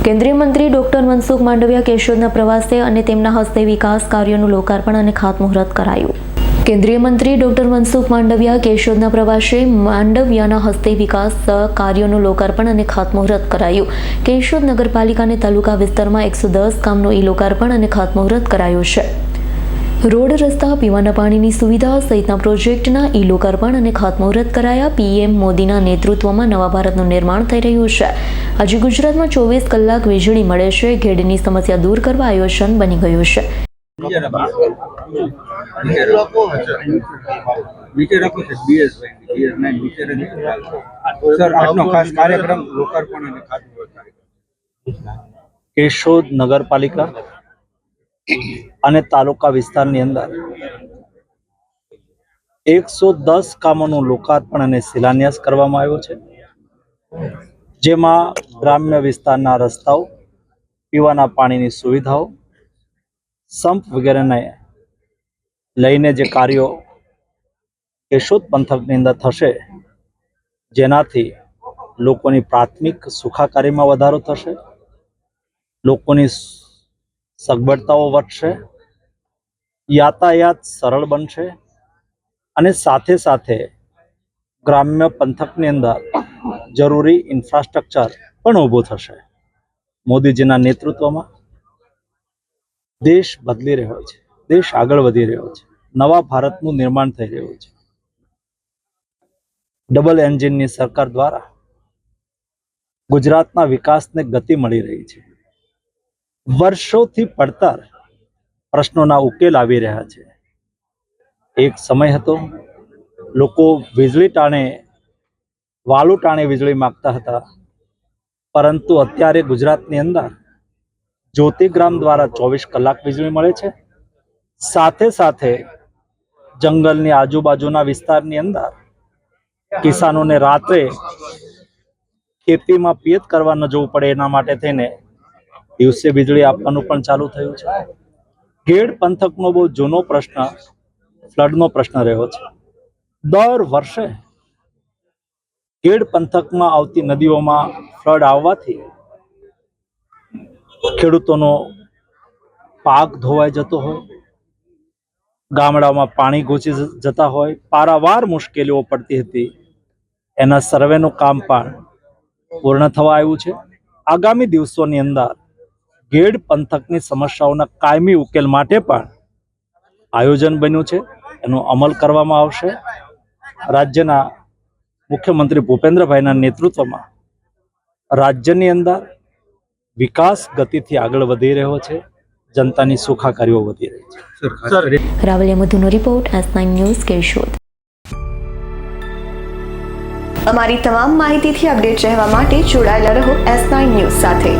કેન્દ્રીય મંત્રી ડોક્ટર મનસુખ માંડવિયા કેશોદના પ્રવાસે અને તેમના હસ્તે વિકાસ કાર્યોનું લોકાર્પણ અને ખાતમુહૂર્ત કરાયું. કેન્દ્રીય મંત્રી ડોક્ટર મનસુખ માંડવિયા કેશોદના પ્રવાસે માંડવિયાના હસ્તે વિકાસ કાર્યોનું લોકાર્પણ અને ખાતમુહૂર્ત કરાયું. કેશોદ નગરપાલિકા અને તાલુકા વિસ્તારમાં 110 કામનું લોકાર્પણ અને ખાતમુહૂર્ત કરાયું છે. રોડ, રસ્તા, પીવાના પાણીની સુવિધા સહિતના પ્રોજેક્ટના લોકાર્પણ અને ખાતમુહૂર્ત કરાયા. પીએમ મોદીના નેતૃત્વમાં નવા ભારતનું નિર્માણ થઈ રહ્યું છે. આજે ગુજરાતમાં 24 કલાક વીજળી મળે છે. ઘેડની સમસ્યા દૂર કરવા આયોજન બની ગયું છે. કેશોદ નગરપાલિકા અને તાલુકા વિસ્તારની અંદર 110 કામોનું લોકાર્પણ અને શિલાન્યાસ કરવામાં આવ્યો છે, જેમાં ગ્રામ્ય વિસ્તારના રસ્તાઓ, પીવાના પાણીની સુવિધાઓ, સંપ વગેરેને લઈને જે કાર્યો કેશોદ પંથકની અંદર થશે, જેનાથી લોકોની પ્રાથમિક સુખાકારીમાં વધારો થશે, લોકોની સગવડતાઓ વધશે, યાતાયાત સરળ બનશે અને સાથે સાથે ગ્રામ્ય પંથકની અંદર જરૂરી ઇન્ફ્રાસ્ટ્રક્ચર પણ ઊભું થશે. મોદીજીના નેતૃત્વમાં દેશ બદલી રહ્યો છે, દેશ આગળ વધી રહ્યો છે, નવા ભારતનું નિર્માણ થઈ રહ્યું છે. ડબલ એન્જિનની સરકાર દ્વારા ગુજરાતના વિકાસને ગતિ મળી રહી છે. વર્ષોથી પડતર પ્રશ્નોના ઉકેલ આવી રહ્યા છે. એક સમય હતો લોકો વીજળી ટાણે વાલું ટાણે વીજળી માંગતા હતા, પરંતુ અત્યારે ગુજરાતની અંદર જ્યોતિગ્રામ દ્વારા 24 કલાક વીજળી મળે છે. સાથે સાથે જંગલની આજુબાજુના વિસ્તારની અંદર કિસાનોને રાત્રે ખેતીમાં પિયત કરવા ન જવું પડે, એના માટે થઈને દિવસે વીજળી આપવાનું પણ ચાલુ થયું છે. ઘેડ પંથકનો બહુ જૂનો પ્રશ્ન ફ્લડનો પ્રશ્ન રહ્યો છે. દર વર્ષે ઘેડ પંથકમાં આવતી નદીઓમાં ફ્લડ આવવાથી ખેડૂતોનો પાક ધોવાઈ જતો હોય, ગામડામાં પાણી ઘૂસી જતા હોય, પારાવાર મુશ્કેલીઓ પડતી હતી. એના સર્વેનું કામ પણ પૂર્ણ થવા આવ્યું છે. આગામી દિવસોની અંદર ઘેડ પંથકની સમસ્યાઓના કાયમી ઉકેલ માટે પણ આયોજન બન્યું છે, એનો અમલ કરવામાં આવશે. રાજ્યના મુખ્યમંત્રી ભૂપેન્દ્રભાઈના નેતૃત્વમાં રાજ્યની અંદર વિકાસ ગતિથી આગળ વધી રહ્યો છે, જનતાની સુખાકારીઓ વધી રહી છે. રાવલિયા મધુનો રિપોર્ટ, S9 ન્યૂઝ, કેશોદ. અમારી તમામ માહિતીથી અપડેટ રહેવા માટે જોડાયેલા રહો S9 ન્યૂઝ સાથે.